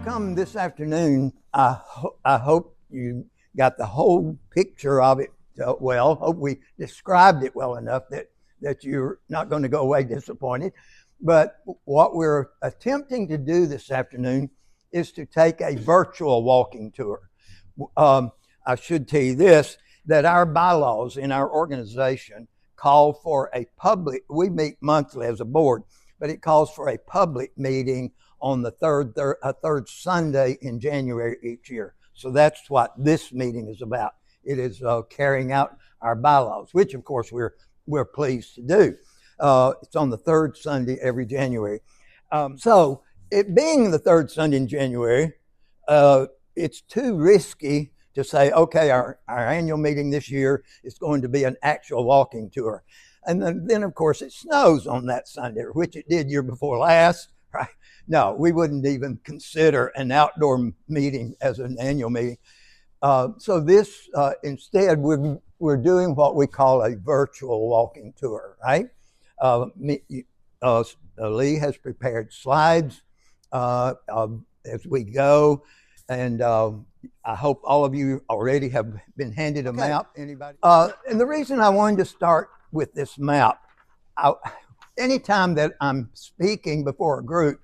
come this afternoon, I hope you got the whole picture of it well. Hope we described it well enough that you're not going to go away disappointed. But what we're attempting to do this afternoon is to take a virtual walking tour. I should tell you this, that our bylaws in our organization call for a public, we meet monthly as a board, but it calls for a public meeting on the third Sunday in January each year. So that's what this meeting is about. It is carrying out our bylaws, which of course we're pleased to do. It's on the third Sunday every January. So it being the third Sunday in January, it's too risky to say, okay, our annual meeting this year is going to be an actual walking tour. And then of course it snows on that Sunday, which it did year before last, right? No, we wouldn't even consider an outdoor meeting as an annual meeting. So this, instead, we're doing what we call a virtual walking tour, right? Lee has prepared slides as we go, and I hope all of you already have been handed a map. Anybody? And the reason I wanted to start with this map, anytime that I'm speaking before a group,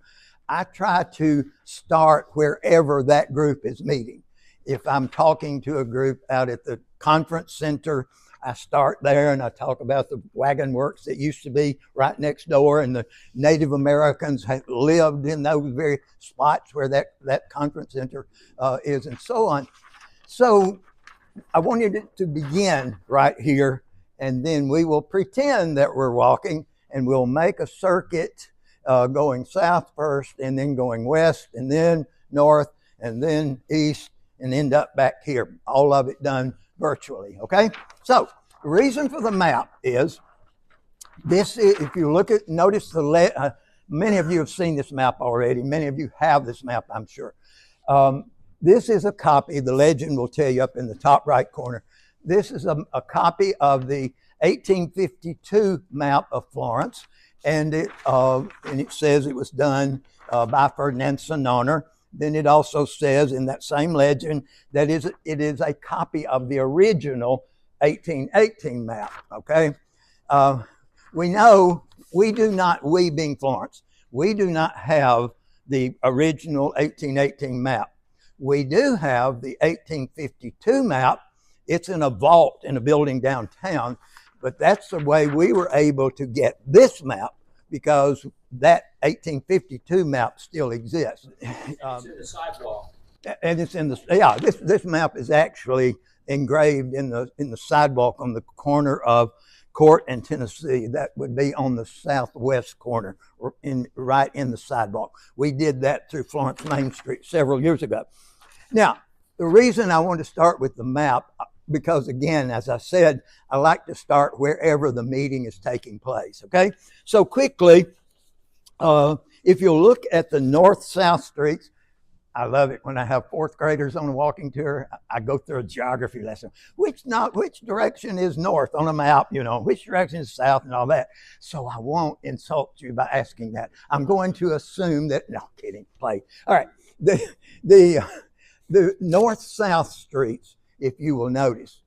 I try to start wherever that group is meeting. If I'm talking to a group out at the conference center, I start there and I talk about the wagon works that used to be right next door, and the Native Americans had lived in those very spots where that conference center is, and so on. So I wanted it to begin right here, and then we will pretend that we're walking, and we'll make a circuit going south first, and then going west, and then north, and then east, and end up back here. All of it done virtually, okay? So the reason for the map is this. If you look at, notice many of you have seen this map already. Many of you have this map, I'm sure. This is a copy. The legend will tell you up in the top right corner. This is a copy of the 1852 map of Florence, and it says it was done by Ferdinand Sonner. Then it also says in that same legend that it is a copy of the original 1818 map, okay? We know we being Florence, we do not have the original 1818 map. We do have the 1852 map. It's in a vault in a building downtown, but that's the way we were able to get this map, because that 1852 map still exists. It's in the sidewalk. And it's in this map is actually engraved in the sidewalk on the corner of Court and Tennessee. That would be on the southwest corner, or right in the sidewalk. We did that through Florence Main Street several years ago. Now, the reason I want to start with the map, because again, as I said, I like to start wherever the meeting is taking place, okay? So quickly, if you look at the north-south streets, I love it when I have fourth graders on a walking tour. I go through a geography lesson. Which direction is north on a map, which direction is south and all that. So I won't insult you by asking that. I'm going to assume that, no, kidding, play. All right, the north-south streets, if you will notice,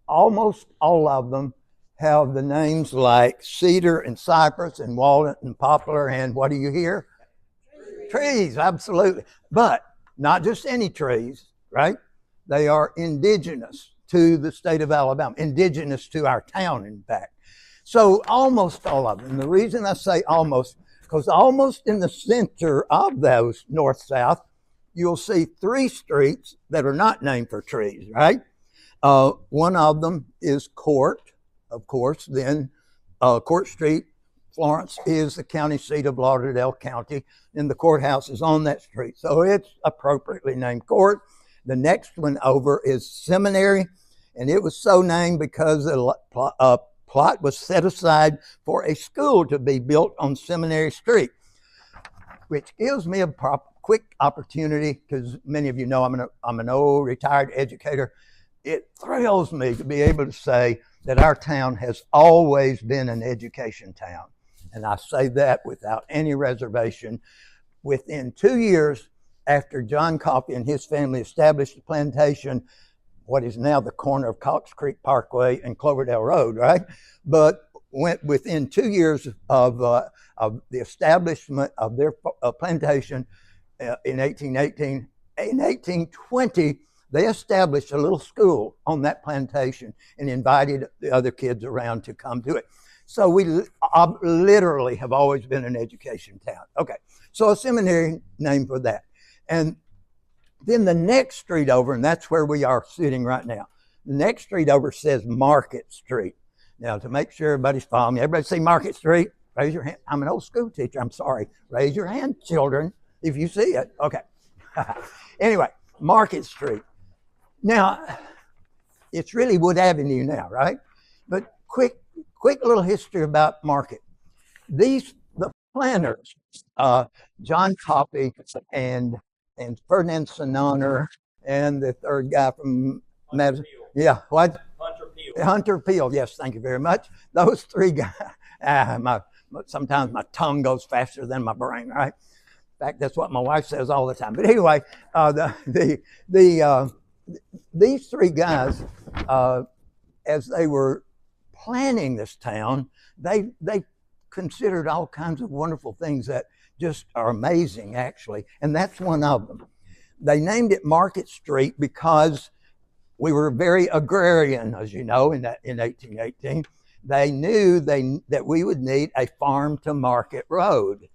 almost all of them have the names like cedar and cypress and walnut and poplar, and what do you hear? Trees, absolutely. But not just any trees, right? They are indigenous to the state of Alabama, indigenous to our town, in fact. So almost all of them. The reason I say almost, because almost in the center of those north-south, you'll see three streets that are not named for trees, right? One of them is Court, of course. Then Court Street, Florence, is the county seat of Lauderdale County, and the courthouse is on that street. So it's appropriately named Court. The next one over is Seminary, and it was so named because a plot was set aside for a school to be built on Seminary Street, which gives me a quick opportunity, because many of you know I'm an old retired educator. It thrills me to be able to say that our town has always been an education town. And I say that without any reservation. within 2 years after John Coffey and his family established the plantation, what is now the corner of Cox Creek Parkway and Cloverdale Road, right? But went within 2 years of the establishment of their plantation in 1818. In 1820, they established a little school on that plantation and invited the other kids around to come to it. So we literally have always been an education town. Okay, so a seminary name for that. And then the next street over, and that's where we are sitting right now, the next street over says Market Street. Now, to make sure everybody's following me, everybody see Market Street? Raise your hand. I'm an old school teacher, I'm sorry. Raise your hand, children, if you see it. Okay. Anyway, Market Street. Now, it's really Wood Avenue now, right? But quick little history about Market. The planners, John Coffey and Ferdinand Sonaner, and the third guy from Hunter Peel. Yeah, what? Hunter Peel. Hunter Peel, yes, thank you very much. Those three guys, sometimes my tongue goes faster than my brain, right? In fact, that's what my wife says all the time. But anyway, these three guys, as they were planning this town, they considered all kinds of wonderful things that just are amazing, actually, and that's one of them. They named it Market Street because we were very agrarian, as you know, in 1818. They knew that we would need a farm-to-market road.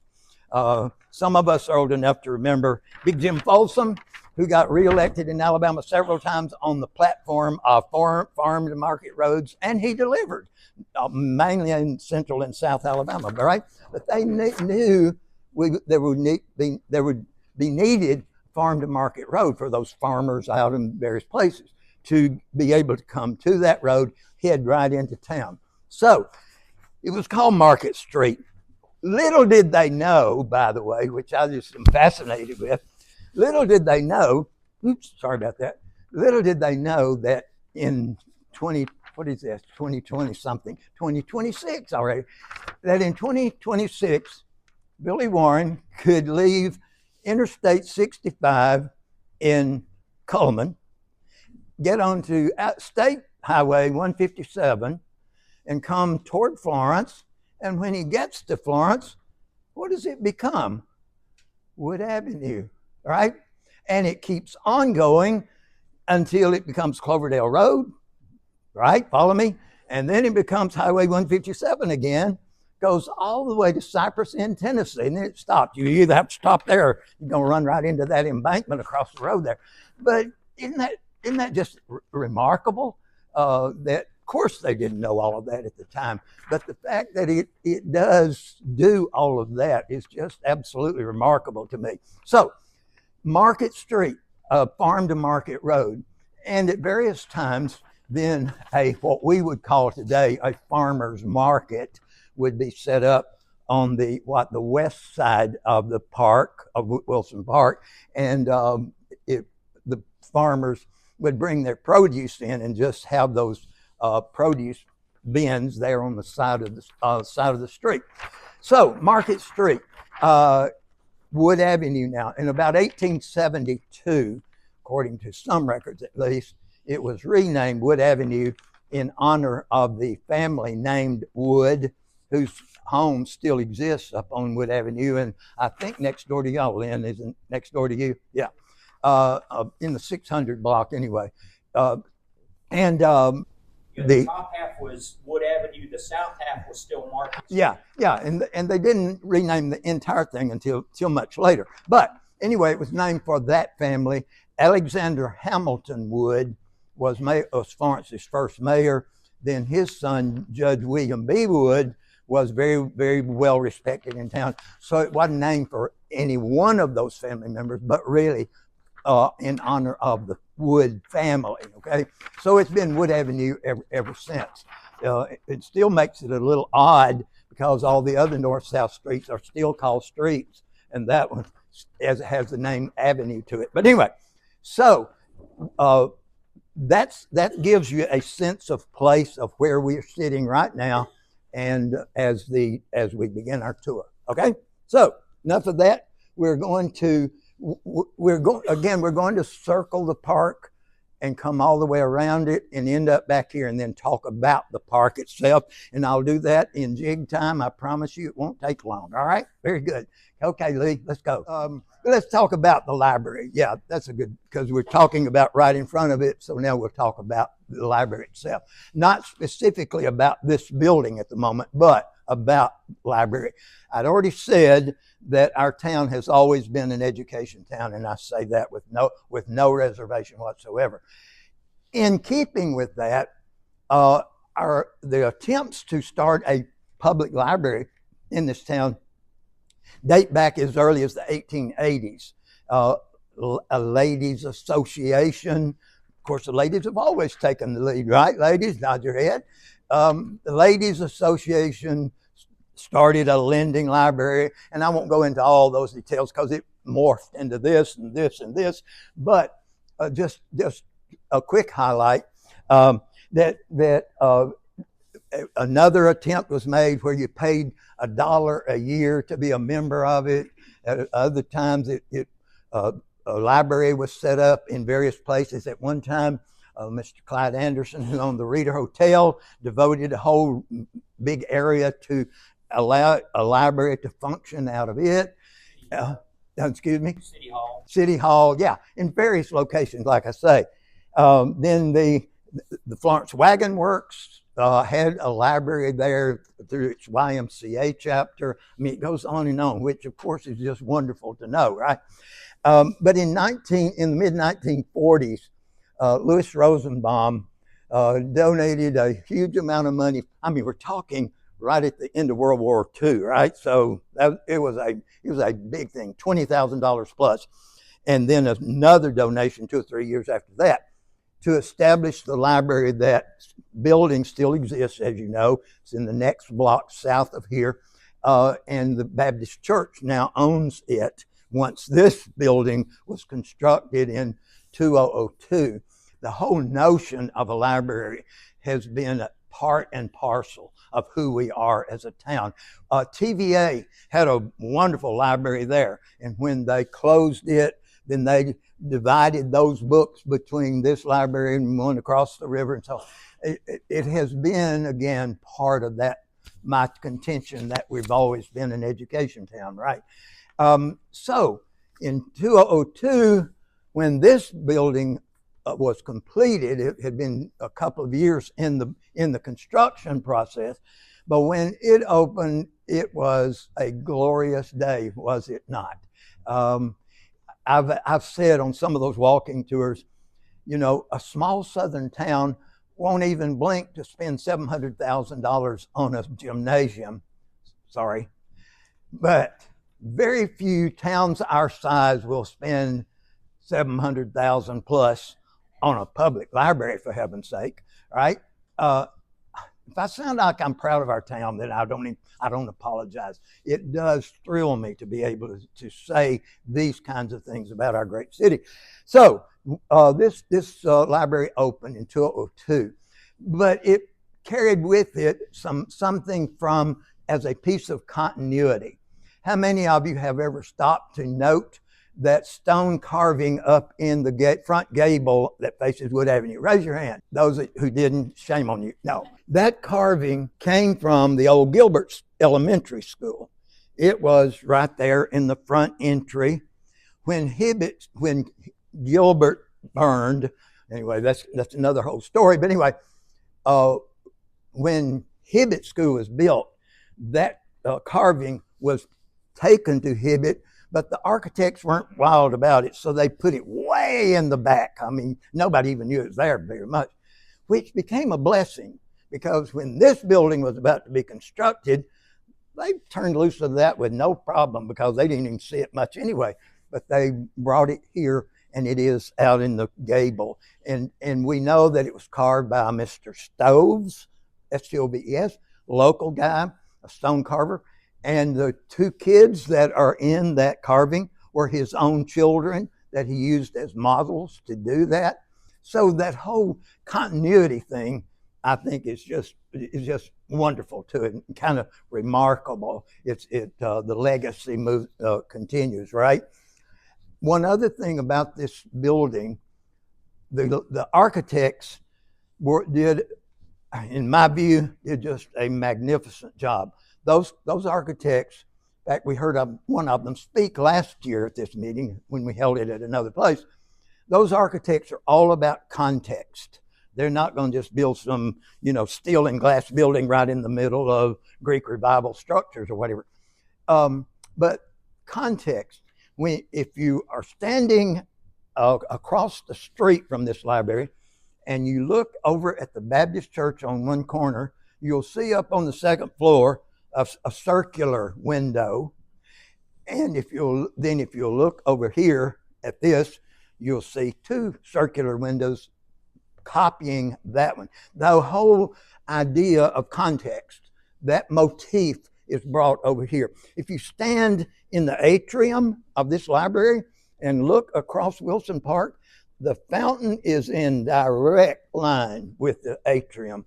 Some of us are old enough to remember Big Jim Folsom, who got reelected in Alabama several times on the platform of farm-to-market roads, and he delivered, mainly in Central and South Alabama, right? But they knew there would be needed farm-to-market road for those farmers out in various places to be able to come to that road, head right into town. So it was called Market Street. Little did they know, by the way, which I just am fascinated with, little did they know that in 2026 already, that in 2026, Billy Warren could leave Interstate 65 in Cullman, get onto State Highway 157, and come toward Florence. And when he gets to Florence, what does it become? Wood Avenue, right? And it keeps on going until it becomes Cloverdale Road, right? Follow me? And then it becomes Highway 157 again, goes all the way to Cypress in Tennessee, and then it stops. You either have to stop there, or you're going to run right into that embankment across the road there. But isn't that just remarkable? That, of course, they didn't know all of that at the time, but the fact that it does do all of that is just absolutely remarkable to me. So, Market Street, farm-to-market road, and at various times, then what we would call today a farmer's market would be set up on the west side of the park, of Wilson Park, and the farmers would bring their produce in and just have those produce bins there on the side of the street. So Market Street, Wood Avenue now. In about 1872, according to some records at least, it was renamed Wood Avenue in honor of the family named Wood, whose home still exists up on Wood Avenue, and I think next door to y'all. Lynn, isn't next door to you? Yeah, in the 600 block anyway. The top half was Wood Avenue, the south half was still Market Street. Yeah, and they didn't rename the entire thing until much later. But anyway, it was named for that family. Alexander Hamilton Wood was Florence's first mayor. Then his son, Judge William B. Wood, was very, very well respected in town. So it wasn't named for any one of those family members, but really in honor of the Wood family, okay? So it's been Wood Avenue ever since. It still makes it a little odd because all the other north-south streets are still called streets, and that one has the name Avenue to it. But anyway, so that gives you a sense of place of where we're sitting right now, and as we begin our tour, okay? So enough of that. we're going to we're going to circle the park and come all the way around it and end up back here and then talk about the park itself. And I'll do that in jig time. I promise you it won't take long. All right? Very good. Okay, Lee, let's go. Let's talk about the library. Yeah, that's a good, because we're talking about right in front of it. So now we'll talk about the library itself. Not specifically about this building at the moment, but about library. I'd already said that our town has always been an education town, and I say that with no reservation whatsoever. In keeping with that, the attempts to start a public library in this town date back as early as the 1880s. A ladies' association, of course, the ladies have always taken the lead, right? Ladies, nod your head. The Ladies' Association started a lending library, and I won't go into all those details because it morphed into this and this and this, but just a quick highlight that another attempt was made where you paid $1 a year to be a member of it. At other times, a library was set up in various places. At one time, Mr. Clyde Anderson, who owned the Reader Hotel, devoted a whole big area to allow a library to function out of it. Excuse me? City Hall. City Hall, yeah, in various locations, like I say. Then the Florence Wagon Works had a library there through its YMCA chapter. I mean, it goes on and on, which of course is just wonderful to know, right? But in the mid-1940s, Louis Rosenbaum donated a huge amount of money. I mean, we're talking right at the end of World War II, right? So it was a big thing, $20,000 plus. And then another donation 2 or 3 years after that to establish the library. That building still exists, as you know. It's in the next block south of here. And the Baptist Church now owns it. Once this building was constructed in 2002, the whole notion of a library has been part and parcel of who we are as a town. TVA had a wonderful library there, and when they closed it, then they divided those books between this library and one across the river. And so it has been, again, part of that, my contention that we've always been an education town, right? So in 2002, when this building was completed, it had been a couple of years in the construction process, but when it opened, it was a glorious day, was it not? I've said on some of those walking tours, you know, a small southern town won't even blink to spend $700,000 on a gymnasium. Sorry. But very few towns our size will spend $700,000 plus on a public library, for heaven's sake, right? If I sound like I'm proud of our town, then I don't apologize. It does thrill me to be able to say these kinds of things about our great city. So this library opened in 2002, but it carried with it something from as a piece of continuity. How many of you have ever stopped to note that stone carving up in the front gable that faces Wood Avenue? Raise your hand. Those who didn't, shame on you. No, that carving came from the old Gilbert's Elementary School. It was right there in the front entry. When Gilbert burned, anyway, that's another whole story. But anyway, when Hibbett School was built, that carving was taken to Hibbett, but the architects weren't wild about it, so they put it way in the back. I mean, nobody even knew it was there very much, which became a blessing, because when this building was about to be constructed, they turned loose of that with no problem, because they didn't even see it much anyway. But they brought it here, and it is out in the gable. And we know that it was carved by Mr. Stoves, S-T-O-V-E-S, local guy, a stone carver. And the 2 kids that are in that carving were his own children that he used as models to do that. So that whole continuity thing I think it's just wonderful to it, and kind of remarkable. The legacy continues, right? One other thing about this building, the architects did, in my view, did just a magnificent job. Those architects, in fact, we heard one of them speak last year at this meeting when we held it at another place. Those architects are all about context. They're not going to just build some, steel and glass building right in the middle of Greek revival structures or whatever. But context. If you are standing across the street from this library and you look over at the Baptist church on one corner, you'll see up on the second floor a circular window. And if you'll look over here at this, you'll see two circular windows copying that one. The whole idea of context, that motif is brought over here. If you stand in the atrium of this library and look across Wilson Park, the fountain is in direct line with the atrium.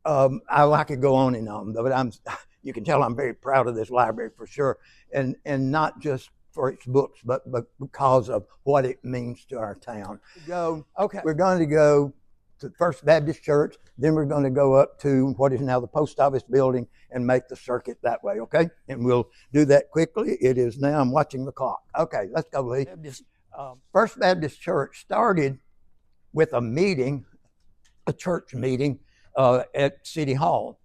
I could go on and on, but you can tell I'm very proud of this library for sure, and not just for its books, but because of what it means to our town. We're going to go to First Baptist Church, then we're going to go up to what is now the post office building and make the circuit that way, okay? And we'll do that quickly. It is now, I'm watching the clock. Okay, let's go, Lee. First Baptist Church started with a church meeting at City Hall.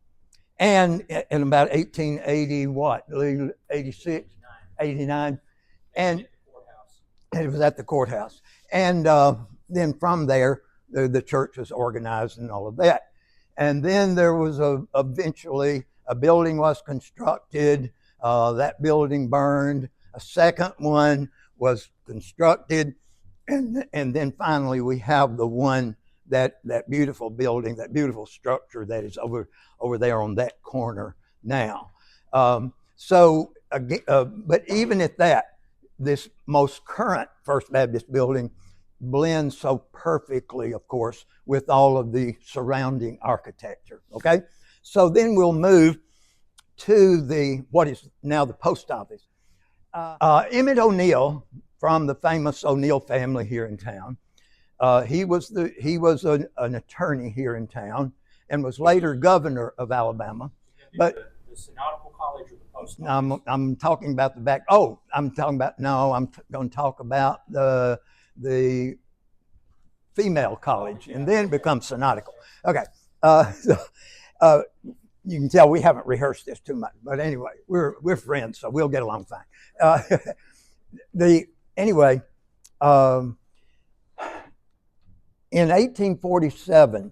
And in about 1880, what, Lee, 86, 89? And it was at the courthouse. And then from there, the church was organized and all of that. And then there was eventually a building was constructed. That building burned. A second one was constructed. And then finally we have the one, that beautiful building, that beautiful structure that is over there on that corner now. But even at that, this most current First Baptist building blends so perfectly, of course, with all of the surrounding architecture, okay? So then we'll move to what is now the post office. Emmett O'Neill, from the famous O'Neill family here in town, he was an attorney here in town and was later governor of Alabama. But the Synodical College or the post office? I'm talking about the back. I'm going to talk about the female college, and then become synodical. Okay. You can tell we haven't rehearsed this too much, but anyway, we're friends, so we'll get along fine. In 1847,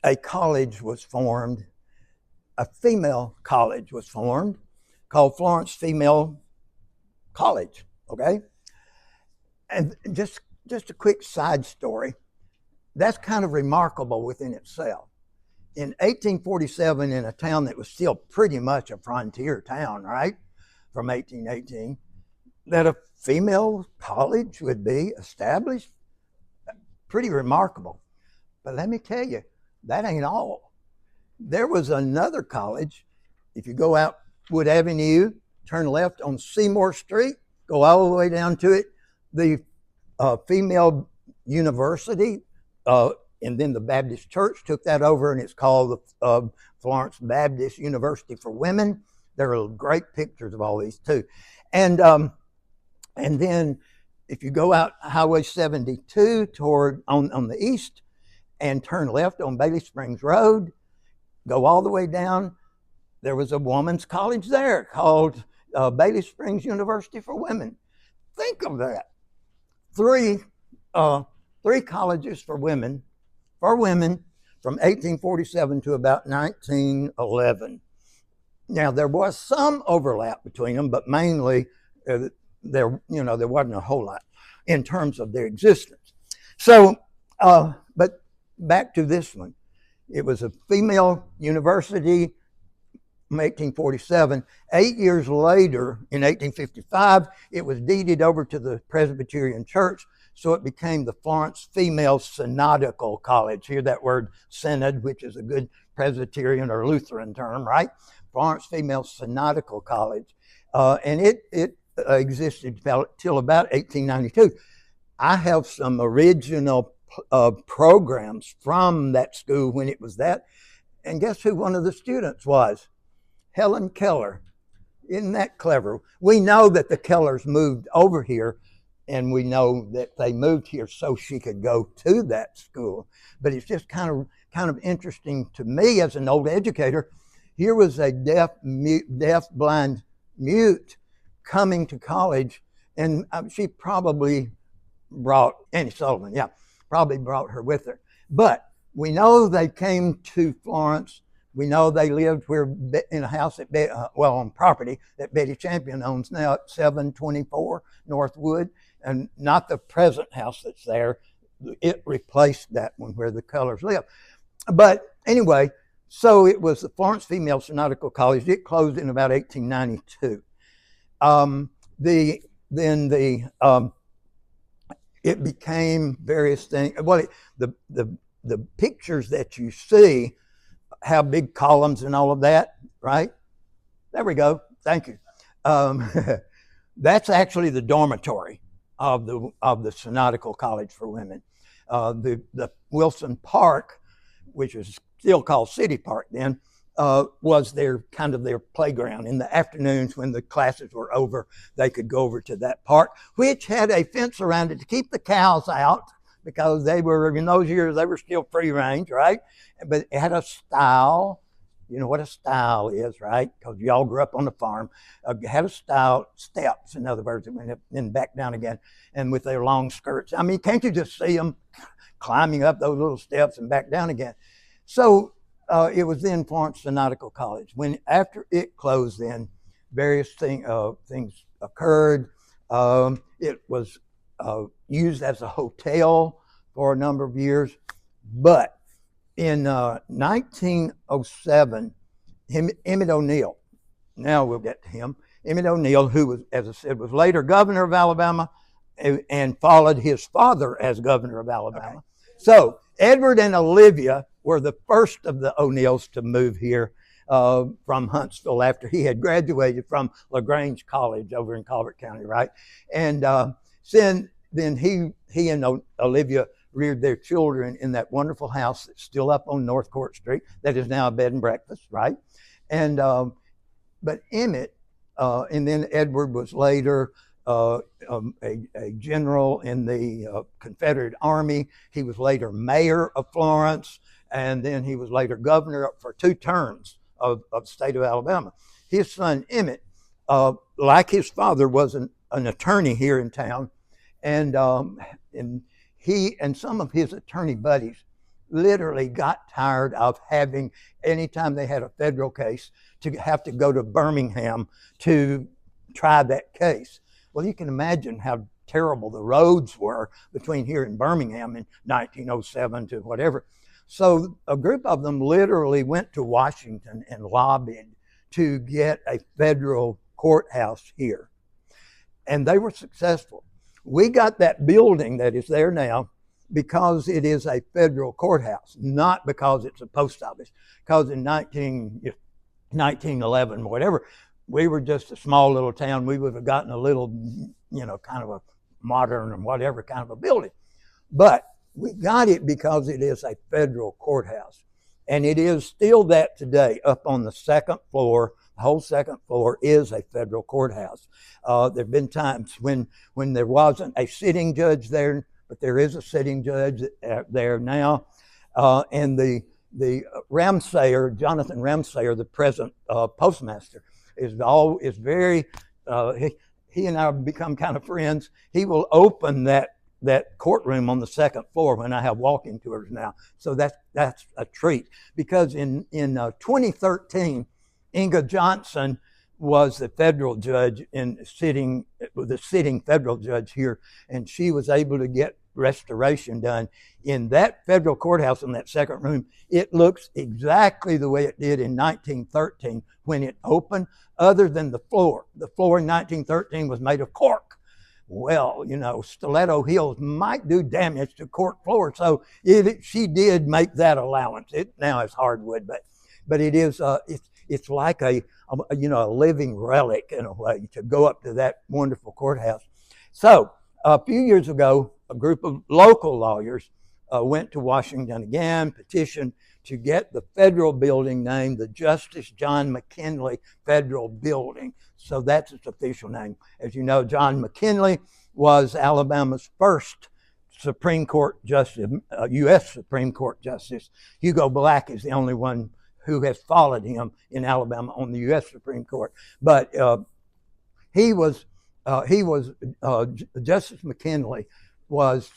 a college was formed, a female college was formed, called Florence Female College, okay? And just a quick side story, that's kind of remarkable within itself. In 1847, in a town that was still pretty much a frontier town, right, from 1818, that a female college would be established, pretty remarkable. But let me tell you, that ain't all. There was another college. If you go out Wood Avenue, turn left on Seymour Street, go all the way down to it, the female university, and then the Baptist Church took that over, and it's called the Florence Baptist University for Women. There are great pictures of all these too. And then if you go out Highway 72 toward on the east and turn left on Bailey Springs Road, go all the way down, there was a woman's college there called Bailey Springs University for Women. Think of that. Three colleges for women from 1847 to about 1911. Now, there was some overlap between them, but mainly there wasn't a whole lot in terms of their existence. So, but back to this one. It was a female university from 1847. 8 years later, in 1855, it was deeded over to the Presbyterian Church. So it became the Florence Female Synodical College. Hear that word synod, which is a good Presbyterian or Lutheran term, right? Florence Female Synodical College. And it existed till about 1892. I have some original programs from that school when it was that. And guess who one of the students was? Helen Keller. Isn't that clever? We know that the Kellers moved over here, and we know that they moved here so she could go to that school. But it's just kind of interesting to me as an old educator. Here was a deaf, blind, mute coming to college, and she probably brought Annie Sullivan, probably brought her with her. But we know they came to Florence. We know they lived in a house on property that Betty Champion owns now at 724 Northwood, and not the present house that's there. It replaced that one where the Kellers live. But anyway, so it was the Florence Female Synodical College. It closed in about 1892. It became various things. Well, the pictures that you see have big columns and all of that, right? There we go. Thank you. That's actually the dormitory of the Synodical College for Women. The Wilson Park, which is still called City Park then, was their playground. In the afternoons when the classes were over, they could go over to that park, which had a fence around it to keep the cows out, because in those years, they were still free range, right? But it had a stile. You know what a stile is, right? Because y'all grew up on the farm. It had a stile, steps, in other words, it went up and back down again, and with their long skirts. I mean, can't you just see them climbing up those little steps and back down again? So it was then Florence Synodical College. After it closed, then various things occurred. It was used as a hotel for a number of years, but in 1907, Emmett O'Neill, now we'll get to him, Emmett O'Neill, who was, as I said, was later governor of Alabama and followed his father as governor of Alabama. Okay. So Edward and Olivia were the first of the O'Neills to move here from Huntsville after he had graduated from LaGrange College over in Colbert County, right? And then he and Olivia reared their children in that wonderful house that's still up on North Court Street that is now a bed and breakfast, right? And but Emmett, and then Edward was later a general in the Confederate Army. He was later mayor of Florence, and then he was later governor for 2 terms of the state of Alabama. His son Emmett, like his father, was an attorney here in town, and he and some of his attorney buddies literally got tired of having, anytime they had a federal case, to have to go to Birmingham to try that case. Well, you can imagine how terrible the roads were between here and Birmingham in 1907 to whatever. So a group of them literally went to Washington and lobbied to get a federal courthouse here. And they were successful. We got that building that is there now because it is a federal courthouse, not because it's a post office. Because in 1911, whatever, we were just a small little town. We would have gotten a little, kind of a modern or whatever kind of a building. But we got it because it is a federal courthouse. And it is still that today. Up on the second floor, the whole second floor is a federal courthouse. There have been times when there wasn't a sitting judge there, but there is a sitting judge there now. And the Ramsayer, Jonathan Ramsayer, the present postmaster, is very, he and I have become kind of friends. He will open that courtroom on the second floor when I have walking tours now. So that's a treat, because in 2013, Inga Johnson was the federal judge the sitting federal judge here, and she was able to get restoration done in that federal courthouse in that second room. It looks exactly the way it did in 1913 when it opened, other than the floor. The floor in 1913 was made of cork. well, you know, stiletto heels might do damage to court floor. So she did make that allowance. It now is hardwood, but it is it's like a you know, a living relic in a way to go up to that wonderful courthouse. So a few years ago, a group of local lawyers went to Washington again, petitioned to get the federal building named the Justice John McKinley Federal Building. So that's its official name. As you know, John McKinley was Alabama's first Supreme Court justice, U.S. Supreme Court justice. Hugo Black is the only one who has followed him in Alabama on the U.S. Supreme Court. But Justice McKinley was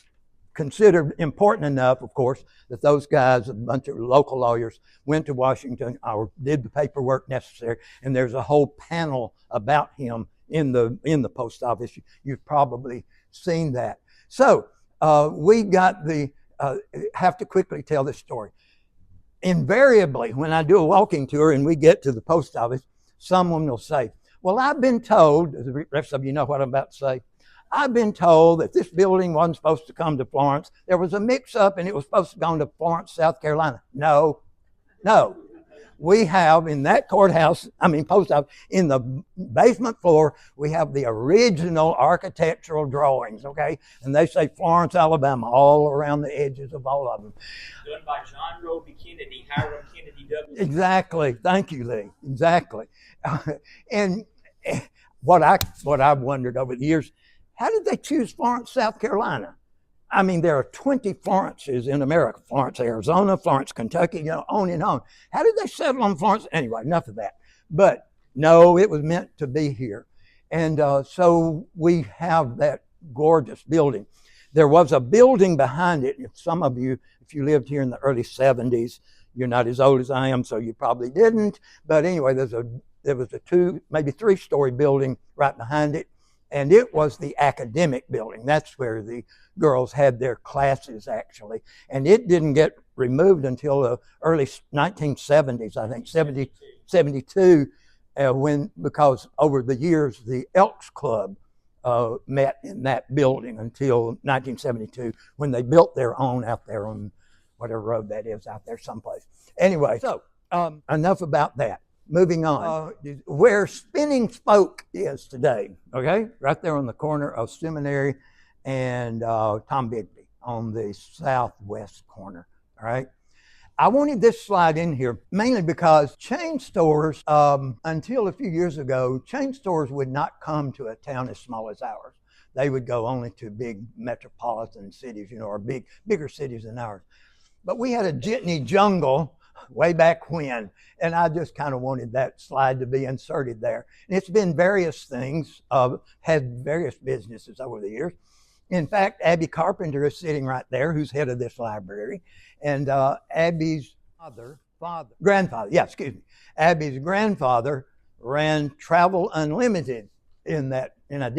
considered important enough, of course, that those guys, a bunch of local lawyers, went to Washington or did the paperwork necessary, and there's a whole panel about him in the post office. You've probably seen that. So we got have to quickly tell this story. Invariably, when I do a walking tour and we get to the post office, someone will say, well, I've been told, the rest of you know what I'm about to say, I've been told that this building wasn't supposed to come to Florence. There was a mix-up and it was supposed to go to Florence, South Carolina. No. We have in that courthouse, post office, in the basement floor, we have the original architectural drawings, okay? And they say Florence, Alabama, all around the edges of all of them. Done by John Roby Kennedy, Hiram Kennedy W. Exactly. Thank you, Lee. Exactly. And what I've wondered over the years, how did they choose Florence, South Carolina? There are 20 Florences in America. Florence, Arizona, Florence, Kentucky, you know, on and on. How did they settle on Florence? Anyway, enough of that. But no, it was meant to be here. And so we have that gorgeous building. There was a building behind it. If some of you, if you lived here in the early 70s, you're not as old as I am, so you probably didn't. But anyway, there was a 2, maybe 3-story building right behind it. And it was the academic building. That's where the girls had their classes, actually. And it didn't get removed until the early 1970s, I think, 72, because over the years, the Elks Club met in that building until 1972, when they built their own out there on whatever road that is out there someplace. Anyway, so enough about that. Moving on, where Spinning Spoke is today, okay? Right there on the corner of Seminary and Tom Bigby on the southwest corner, all right? I wanted this slide in here mainly because chain stores, until a few years ago, chain stores would not come to a town as small as ours. They would go only to big metropolitan cities, you know, or bigger cities than ours. But we had a jitney jungle way back when, and I just kind of wanted that slide to be inserted there. And it's been various things, had various businesses over the years. In fact, Abby Carpenter is sitting right there, who's head of this library, and Abby's Abby's grandfather ran Travel Unlimited in that, and I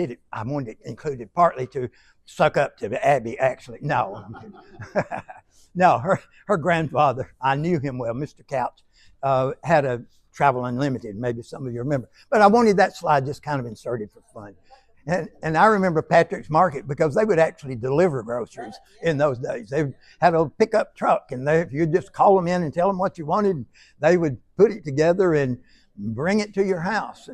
wanted it included partly to suck up to Abby, actually. No, no, her grandfather, I knew him well, Mr. Couch, had a Travel Unlimited. Maybe some of you remember. But I wanted that slide just kind of inserted for fun. And I remember Patrick's Market because they would actually deliver groceries in those days. They had a pickup truck, and if you just call them in and tell them what you wanted, they would put it together and bring it to your house.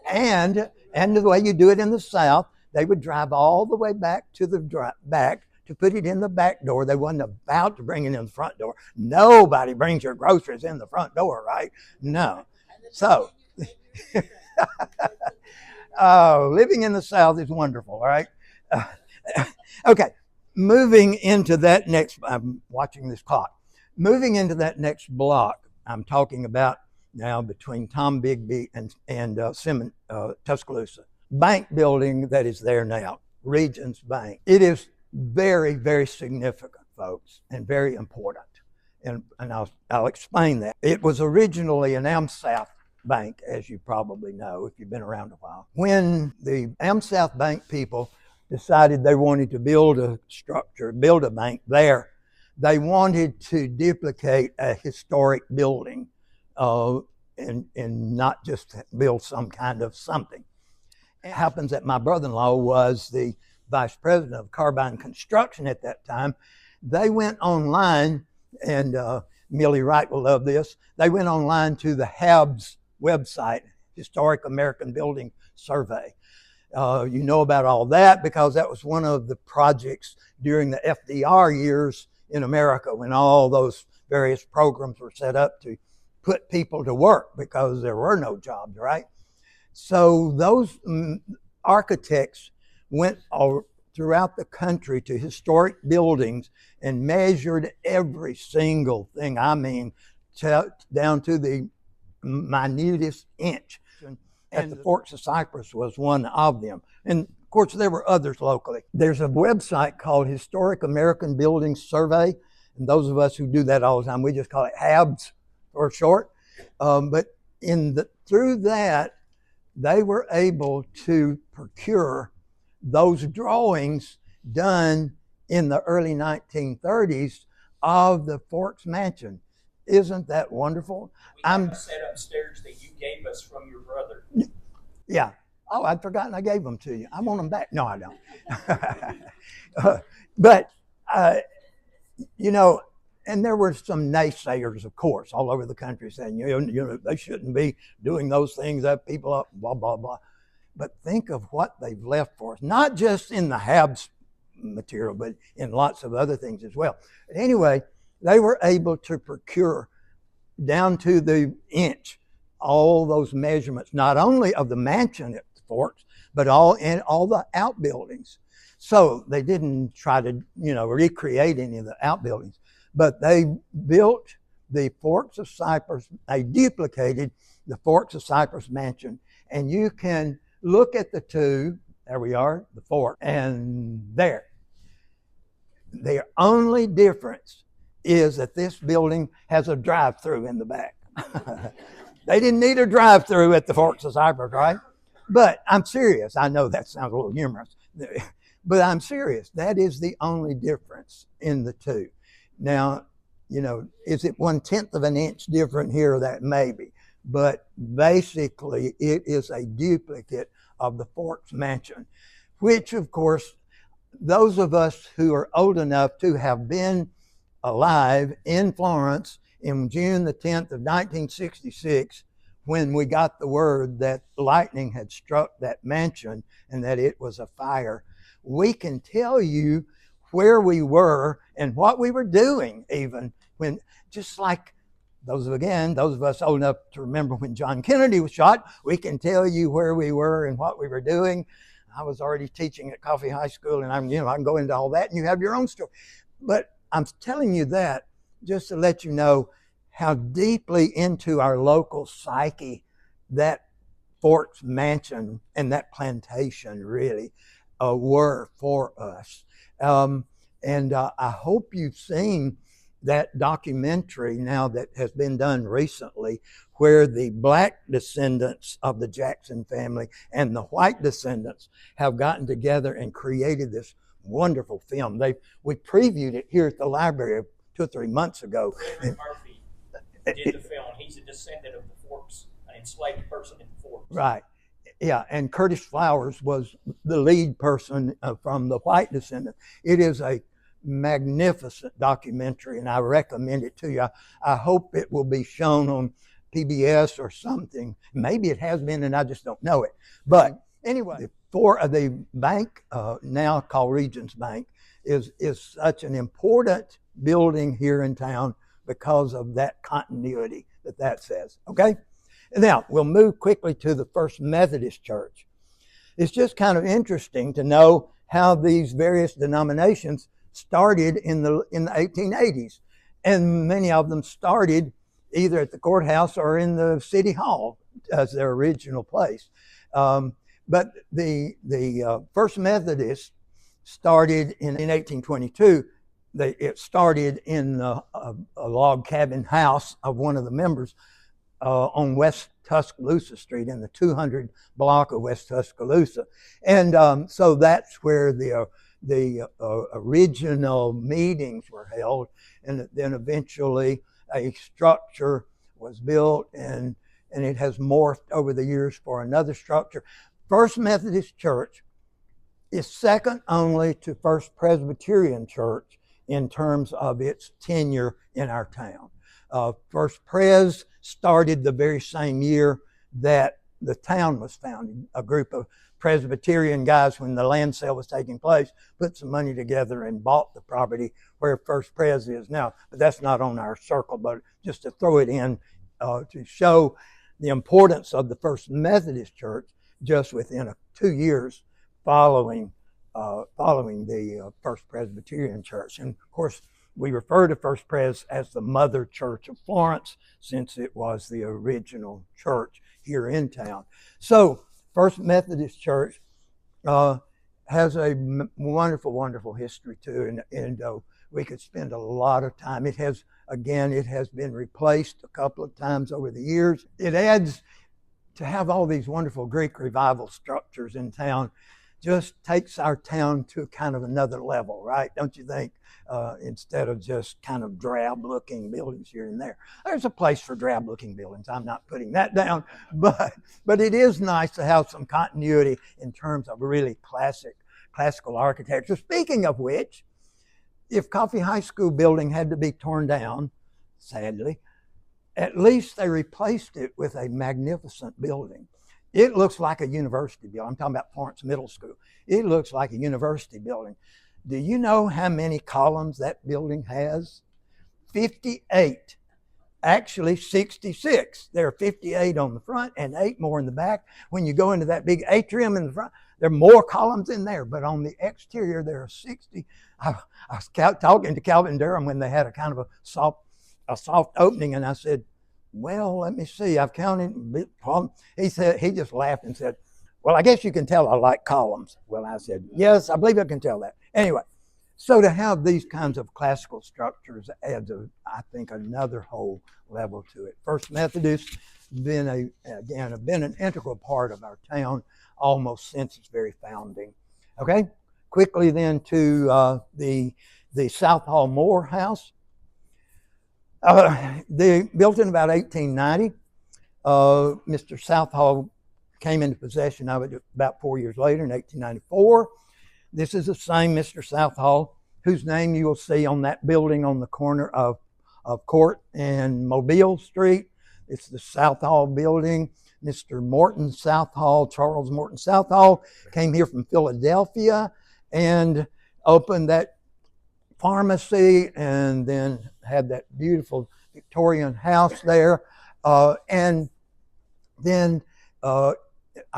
And the way you do it in the South, they would drive all the way back to the back to put it in the back door. They wasn't about to bring it in the front door. Nobody brings your groceries in the front door, right? No. So, living in the South is wonderful, all right? Okay, moving into that next, I'm watching this clock. Moving into that next block, I'm talking about now between Tom Bigby and Tuscaloosa. Bank building that is there now, Regions Bank. It is very, very significant, folks, and very important. And I'll explain that. It was originally an AmSouth Bank, as you probably know if you've been around a while. When the AmSouth Bank people decided they wanted to build a bank there, they wanted to duplicate a historic building and not just build some kind of something. It happens that my brother-in-law was the vice president of Carbine Construction at that time. They went online, and Millie Wright will love this. They went online to the HABS website, Historic American Building Survey. You know about all that because that was one of the projects during the FDR years in America when all those various programs were set up to put people to work because there were no jobs, right? So those architects went all throughout the country to historic buildings and measured every single thing. I mean, down to the minutest inch. And the Forks of Cypress was one of them. And of course, there were others locally. There's a website called Historic American Building Survey. And those of us who do that all the time, we just call it HABS for short. But through that, they were able to procure those drawings done in the early 1930s of the Forks Mansion. Isn't that wonderful? We have a set upstairs that you gave us from your brother. Yeah. Oh, I'd forgotten I gave them to you. I want them back. No, I don't. But, you know, and there were some naysayers, of course, all over the country saying, you know, they shouldn't be doing those things, that people up, blah, blah, blah. But think of what they've left for us, not just in the HABS material, but in lots of other things as well. But anyway, they were able to procure down to the inch all those measurements, not only of the mansion at the Forks, but all the outbuildings. So they didn't try to, you know, recreate any of the outbuildings, but they built the Forks of Cypress. They duplicated the Forks of Cypress mansion, and you can look at the two. There we are, the Fork, and there. The only difference is that this building has a drive-through in the back. They didn't need a drive-through at the Forks of Cypress, right? But I'm serious. I know that sounds a little humorous, but I'm serious. That is the only difference in the two. Now, you know, is it 1/10 of an inch different here or that? Maybe. But basically, it is a duplicate of the Forks Mansion, which, of course, those of us who are old enough to have been alive in Florence in June the 10th of 1966, when we got the word that lightning had struck that mansion and that it was a fire, we can tell you where we were and what we were doing, even when, just like those of us old enough to remember when John Kennedy was shot, we can tell you where we were and what we were doing. I was already teaching at Coffee High School, and I can go into all that, and you have your own story. But I'm telling you that just to let you know how deeply into our local psyche that Forks Mansion and that plantation really were for us. And I hope you've seen that documentary now that has been done recently, where the black descendants of the Jackson family and the white descendants have gotten together and created this wonderful film. We previewed it here at the library 2 or 3 months ago. Frederick Murphy did the film. He's a descendant of the Forks, an enslaved person in the Forks. Right. Yeah, and Curtis Flowers was the lead person from the white descendant. It is a magnificent documentary, and I recommend it to you. I hope it will be shown on PBS or something. Maybe it has been, and I just don't know it. But anyway, the bank, now called Regions Bank, is such an important building here in town because of that continuity that says. Okay? Now, we'll move quickly to the First Methodist Church. It's just kind of interesting to know how these various denominations started in the 1880s. And many of them started either at the courthouse or in the city hall as their original place. But the First Methodist started in 1822. It started in a log cabin house of one of the members on West Tuscaloosa Street in the 200 block of West Tuscaloosa. And so that's where the original meetings were held. And then eventually a structure was built, and it has morphed over the years for another structure. First Methodist Church is second only to First Presbyterian Church in terms of its tenure in our town. First Pres started the very same year that the town was founded. A group of Presbyterian guys, when the land sale was taking place, put some money together and bought the property where First Pres is now. But that's not on our circle, but just to throw it in to show the importance of the First Methodist Church just within 2 years following the First Presbyterian Church. And of course, we refer to First Pres as the mother church of Florence, since it was the original church here in town. So First Methodist Church has a wonderful, wonderful history too, and we could spend a lot of time. It has been replaced a couple of times over the years. It adds to have all these wonderful Greek revival structures in town. Just takes our town to kind of another level, right? Don't you think? Instead of just kind of drab-looking buildings here and there. There's a place for drab-looking buildings. I'm not putting that down, but it is nice to have some continuity in terms of really classical architecture. Speaking of which, if Coffee High School building had to be torn down, sadly, at least they replaced it with a magnificent building. It looks like a university building. I'm talking about Florence Middle School. It looks like a university building. Do you know how many columns that building has? 58. Actually, 66. There are 58 on the front and 8 more in the back. When you go into that big atrium in the front, there are more columns in there, but on the exterior, there are 60. I was talking to Calvin Durham when they had a kind of a soft opening, and I said, well, let me see. I've counted. He just laughed and said, well, I guess you can tell I like columns. Well, I said, yes, I believe I can tell that. Anyway, so to have these kinds of classical structures adds, I think, another whole level to it. First Methodist been an integral part of our town almost since its very founding. Okay, quickly then to the South Hall Moore House. They built in about 1890. Mr. Southall came into possession of it about 4 years later in 1894. This is the same Mr. Southall whose name you will see on that building on the corner of Court and Mobile Street. It's the Southall building. Mr. Morton Southall, Charles Morton Southall, came here from Philadelphia and opened that pharmacy and then had that beautiful Victorian house there. And then, I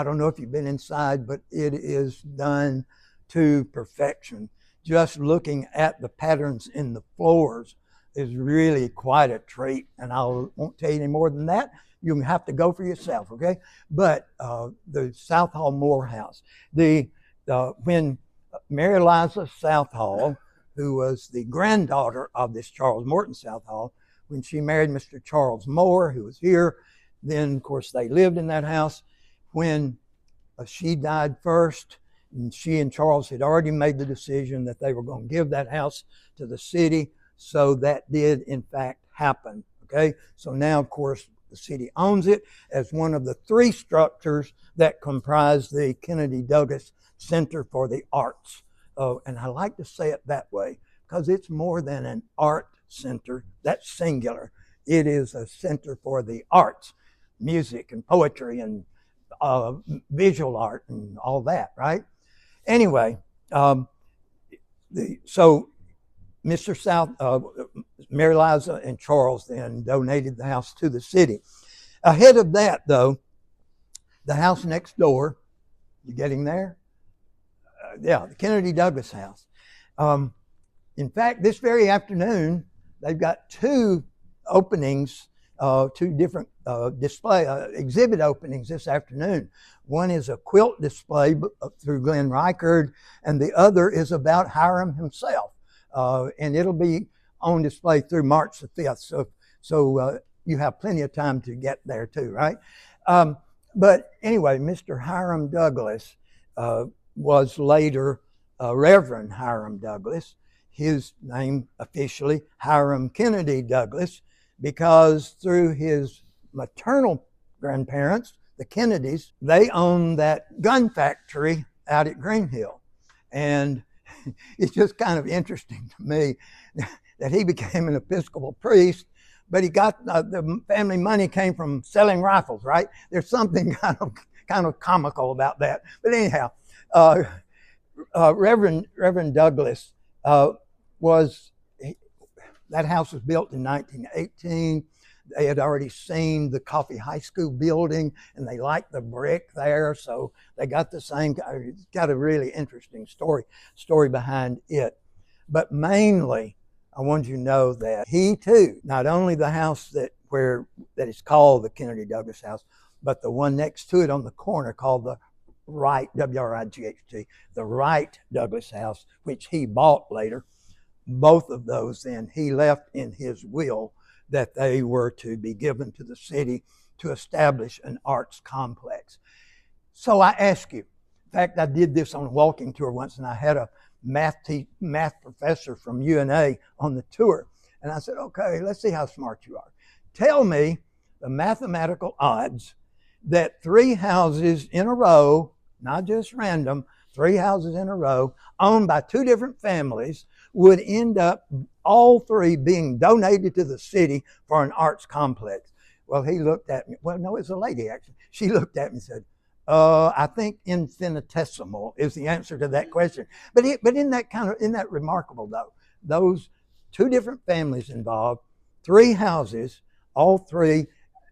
don't know if you've been inside, but it is done to perfection. Just looking at the patterns in the floors is really quite a treat. And I won't tell you any more than that. You'll have to go for yourself, okay? But the South Hall Moore House, when Mary Eliza Southall, who was the granddaughter of this Charles Morton Southall, when she married Mr. Charles Moore, who was here, then, of course, they lived in that house. When she died first, and she and Charles had already made the decision that they were going to give that house to the city, so that did, in fact, happen, okay? So now, of course, the city owns it as one of the 3 structures that comprise the Kennedy Douglas Center for the Arts. And I like to say it that way because it's more than an art center. That's singular. It is a center for the arts, music and poetry and visual art and all that, right? Anyway, so Mr. South, Mary Eliza and Charles then donated the house to the city. Ahead of that, though, the house next door, you getting there? The Kennedy Douglas house. In fact, this very afternoon, they've got 2 openings, 2 different exhibit openings this afternoon. One is a quilt display through Glenn Reichard, and the other is about Hiram himself. And it'll be on display through March the 5th. So you have plenty of time to get there too, right? But anyway, Mr. Hiram Douglas was later Reverend Hiram Douglas. His name officially, Hiram Kennedy Douglas, because through his maternal grandparents, the Kennedys, they own that gun factory out at Green Hill. And it's just kind of interesting to me that he became an Episcopal priest, but he got the family money came from selling rifles, right? There's something kind of comical about that. But anyhow, Reverend Douglas that house was built in 1918. They had already seen the Coffee High School building, and they liked the brick there, so they got the same. It's got a really interesting story behind it. But mainly, I want you to know that he too, not only the house that is called the Kennedy Douglas House, but the one next to it on the corner called the Wright, W-R-I-G-H-T, the Wright Douglas House, which he bought later. Both of those then he left in his will that they were to be given to the city to establish an arts complex. So I ask you, in fact, I did this on a walking tour once, and I had a math professor from UNA on the tour. And I said, okay, let's see how smart you are. Tell me the mathematical odds that 3 houses in a row, not just random, 3 houses in a row, owned by 2 different families, would end up all 3 being donated to the city for an arts complex. Well, he looked at me. Well, no, it's a lady, actually. She looked at me and said, I think infinitesimal is the answer to that question. But isn't that remarkable, though? Those 2 different families involved, 3 houses, all 3,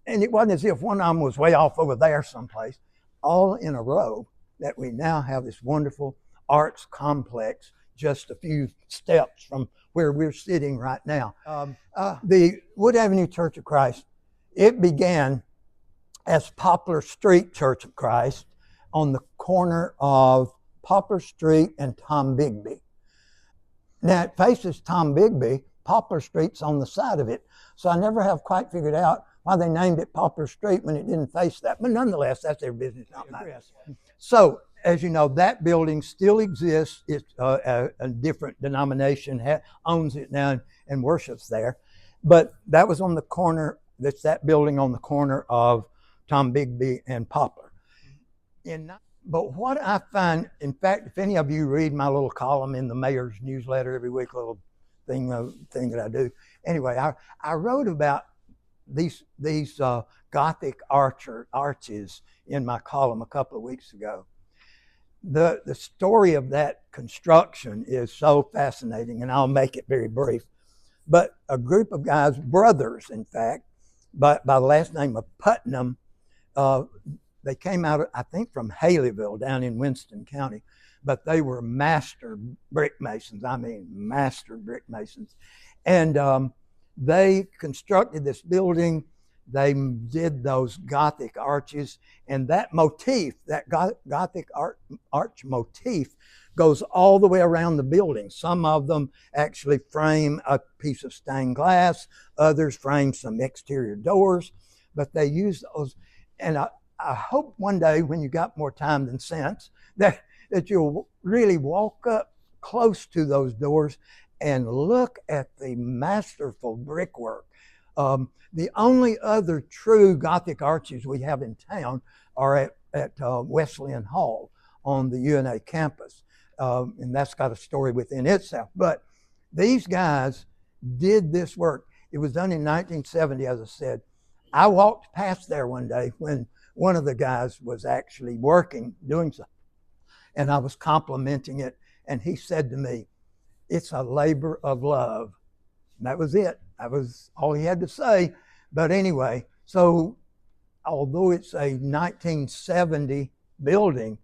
and it wasn't as if one of them was way off over there someplace, all in a row, that we now have this wonderful arts complex just a few steps from where we're sitting right now. The Wood Avenue Church of Christ, it began as Poplar Street Church of Christ on the corner of Poplar Street and Tom Bigby. Now it faces Tom Bigby. Poplar Street's on the side of it. So I never have quite figured out why they named it Poplar Street when it didn't face that. But nonetheless, that's their business, not mine. So, as you know, that building still exists. It's a different denomination owns it now and worships there. But that was on the corner, that's that building on the corner of Tom Bigby and Poplar. But what I find, in fact, if any of you read my little column in the mayor's newsletter every week, little thing that I do. Anyway, I wrote about these Gothic arches in my column a couple of weeks ago. The story of that construction is so fascinating, and I'll make it very brief. But a group of guys, brothers in fact, by the last name of Putnam, they came out, I think, from Haleyville down in Winston County, but they were master brick masons. I mean, master brick masons. And they constructed this building. They did those Gothic arches, and that motif, that Gothic arch motif, goes all the way around the building. Some of them actually frame a piece of stained glass, others frame some exterior doors, but they use those. And I hope one day, when you got more time than sense, that you'll really walk up close to those doors and look at the masterful brickwork. The only other true Gothic arches we have in town are at Wesleyan Hall on the UNA campus. And that's got a story within itself. But these guys did this work. It was done in 1970, as I said. I walked past there one day when one of the guys was actually working, doing something, and I was complimenting it. And he said to me, "It's a labor of love." And that was it. That was all he had to say. But anyway, so although it's a 1970 building,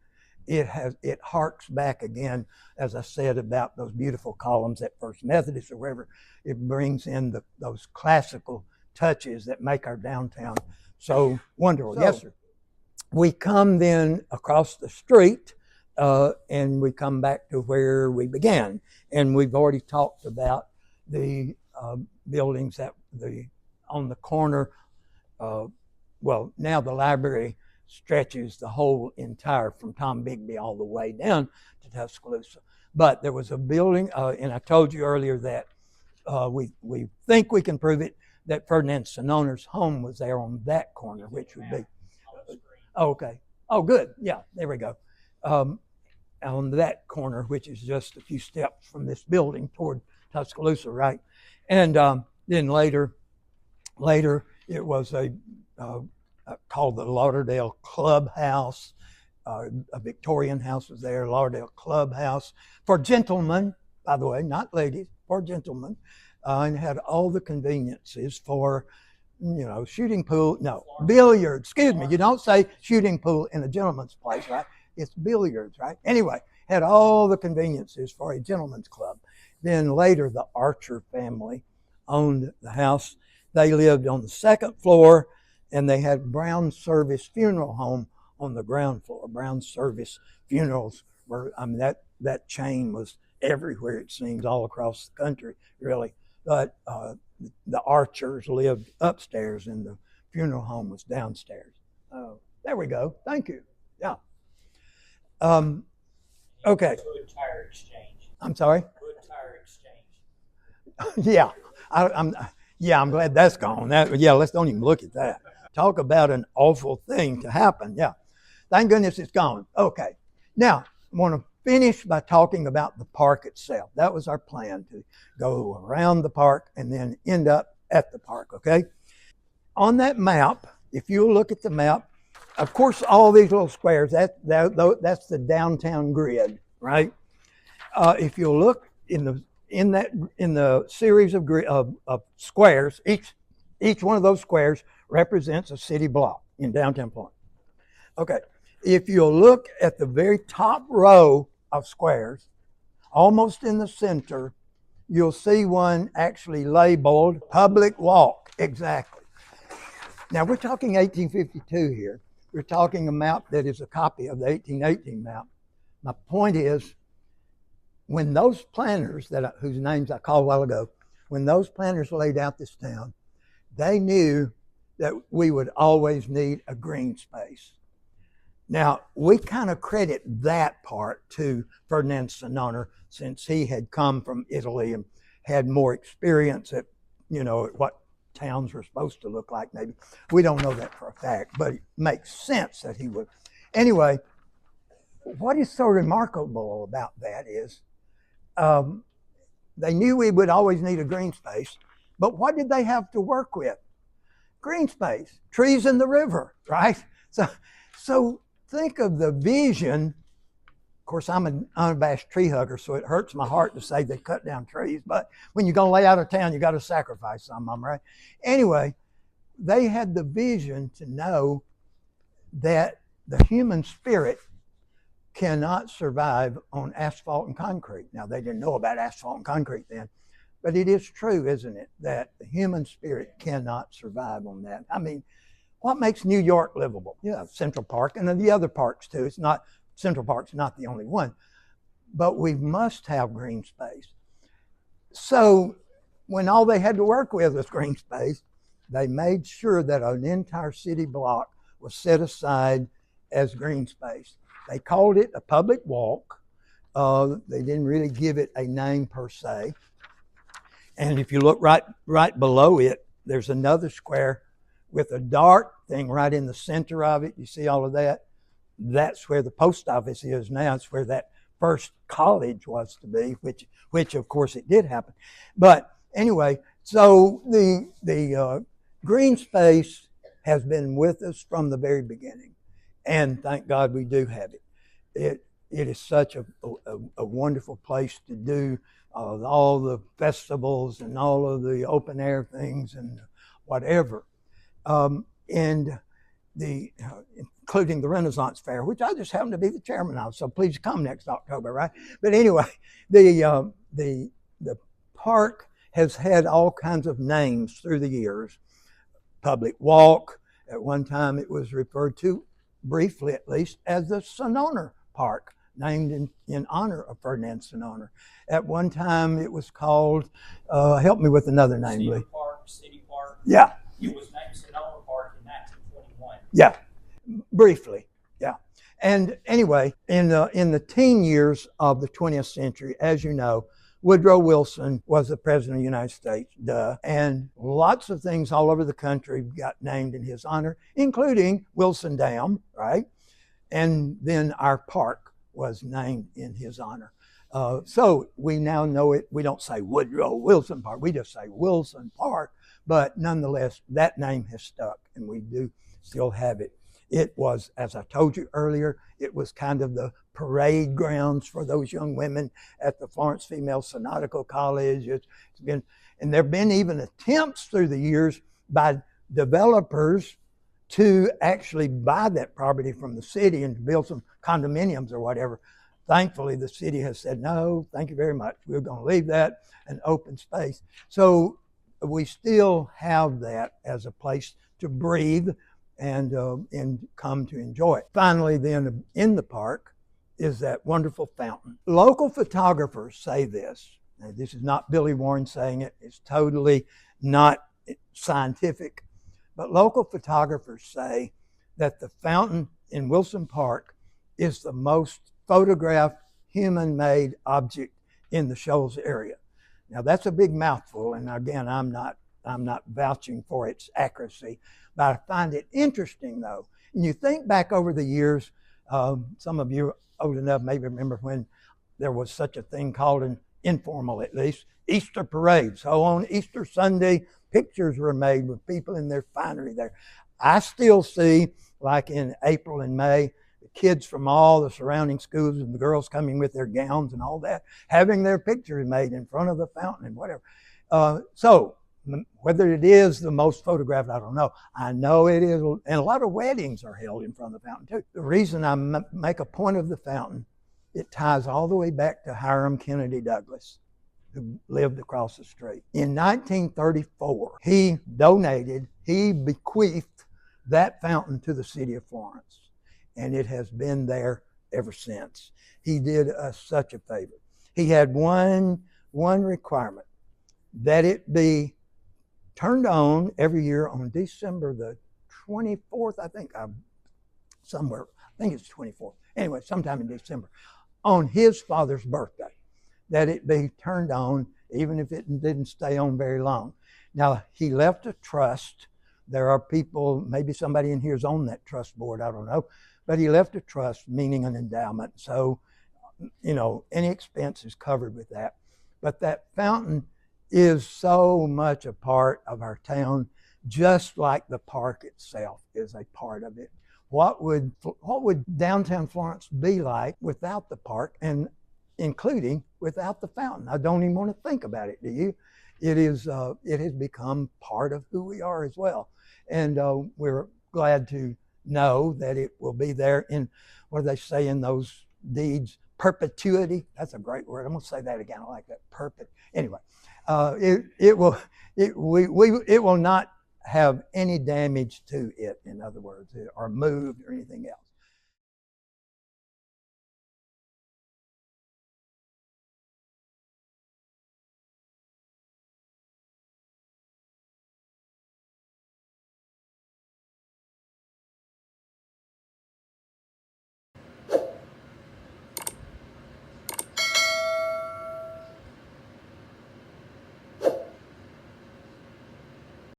it harks back again, as I said, about those beautiful columns at First Methodist or wherever. It brings in those classical touches that make our downtown so wonderful. So, yes, sir. We come then across the street and we come back to where we began. And we've already talked about the buildings on the corner. Well, now the library stretches the whole entire, from Tom Bigby all the way down to Tuscaloosa. But there was a building, and I told you earlier that we think we can prove it, that Ferdinand Sononer's home was there on that corner, which would be Oh, okay. Oh, good. Yeah, there we go. Um, on that corner, which is just a few steps from this building toward Tuscaloosa, right? And then later it was uh, called the Lauderdale Clubhouse. A Victorian house was there, Lauderdale Clubhouse for gentlemen, by the way, not ladies, for gentlemen, and had all the conveniences for, shooting pool, no, billiards. Excuse me, you don't say shooting pool in a gentleman's place, right? It's billiards, right? Anyway, had all the conveniences for a gentleman's club. Then later, the Archer family owned the house. They lived on the second floor, and they had Brown Service Funeral Home on the ground floor. Brown Service Funerals were, that chain was everywhere, it seems, all across the country, really. But the Archers lived upstairs, and the funeral home was downstairs. There we go. Thank you. Yeah. Okay. Wood tire exchange. I'm sorry? Wood tire exchange. Yeah. I'm glad that's gone. Let's don't even look at that. Talk about an awful thing to happen. Yeah. Thank goodness it's gone. Okay. Now, I want to finish by talking about the park itself. That was our plan, to go around the park and then end up at the park, okay? On that map, if you look at the map, of course, all these little squares, that's the downtown grid, right? If you look in the series of squares, each one of those squares represents a city block in downtown Florence. Okay, if you look at the very top row of squares, almost in the center, you'll see one actually labeled Public Walk. Exactly. Now, we're talking 1852 here. We're talking a map that is a copy of the 1818 map. My point is, when those planners whose names I called a while ago, when those planners laid out this town, they knew that we would always need a green space. Now, we kind of credit that part to Ferdinand Sinoner, since he had come from Italy and had more experience at what towns were supposed to look like, maybe. We don't know that for a fact, but it makes sense that he would. Anyway, what is so remarkable about that is they knew we would always need a green space, but what did they have to work with? Green space, trees in the river, right? So think of the vision. Of course, I'm an unabashed tree hugger, so it hurts my heart to say they cut down trees, but when you're gonna lay out a town, you gotta sacrifice some of them, right? Anyway, they had the vision to know that the human spirit cannot survive on asphalt and concrete. Now, they didn't know about asphalt and concrete then, but it is true, isn't it, that the human spirit cannot survive on that. I mean, what makes New York livable? Yeah, Central Park, and then the other parks too. Central Park's not the only one, but we must have green space. So when all they had to work with was green space, they made sure that an entire city block was set aside as green space. They called it a public walk. They didn't really give it a name per se. And if you look right below it, there's another square with a dark thing right in the center of it. You see all of that? That's where the post office is now. It's where that first college was to be, which of course it did happen. But anyway, so the green space has been with us from the very beginning, and thank God we do have it. It is such a wonderful place to do all the festivals and all of the open air things and whatever, and including the Renaissance Fair, which I just happen to be the chairman of. So please come next October, right? But anyway, the park has had all kinds of names through the years. Public Walk. At one time, it was referred to, briefly at least, as the Sinoner Park, named in honor of Ferdinand Sinoner. At one time, it was called, help me with another name, Lee. City Park. Yeah. It was named Sinoner Park in 1921. Yeah, briefly, yeah. And anyway, in the teen years of the 20th century, as you know, Woodrow Wilson was the president of the United States, duh. And lots of things all over the country got named in his honor, including Wilson Dam, right? And then our park was named in his honor. So we now know it. We don't say Woodrow Wilson Park. We just say Wilson Park. But nonetheless, that name has stuck, and we do still have it. It was, as I told you earlier, it was kind of the parade grounds for those young women at the Florence Female Synodical College. It's been, and there have been even attempts through the years by developers to actually buy that property from the city and to build some condominiums or whatever. Thankfully, the city has said, no, thank you very much. We're going to leave that an open space. So we still have that as a place to breathe and come to enjoy it. Finally, then, in the park is that wonderful fountain. Local photographers say this. Now, this is not Billy Warren saying it. It's totally not scientific. But local photographers say that the fountain in Wilson Park is the most photographed human-made object in the Shoals area. Now, that's a big mouthful, and again, I'm not vouching for its accuracy, but I find it interesting, though. And you think back over the years, some of you old enough maybe remember when there was such a thing called an informal, at least, Easter parade. So on Easter Sunday, pictures were made with people in their finery there. I still see, like in April and May, the kids from all the surrounding schools and the girls coming with their gowns and all that, having their pictures made in front of the fountain and whatever. So whether it is the most photographed, I don't know. I know it is, and a lot of weddings are held in front of the fountain too. The reason I make a point of the fountain, it ties all the way back to Hiram Kennedy Douglas, who lived across the street. In 1934, he bequeathed that fountain to the city of Florence, and it has been there ever since. He did us such a favor. He had one requirement, that it be turned on every year on December the 24th, I think it's 24th. Anyway, sometime in December, on his father's birthday, that it be turned on, even if it didn't stay on very long. Now, he left a trust. There are people, maybe somebody in here is on that trust board, I don't know, but he left a trust, meaning an endowment. So, any expense is covered with that. But that fountain is so much a part of our town, just like the park itself is a part of it. What would downtown Florence be like without the park, and including without the fountain? I don't even want to think about it, do you? It has become part of who we are as well. And we're glad to know that it will be there in, what do they say in those deeds? Perpetuity. That's a great word. I'm going to say that again. I like that. Anyway, it will not have any damage to it, in other words, or moved or anything else.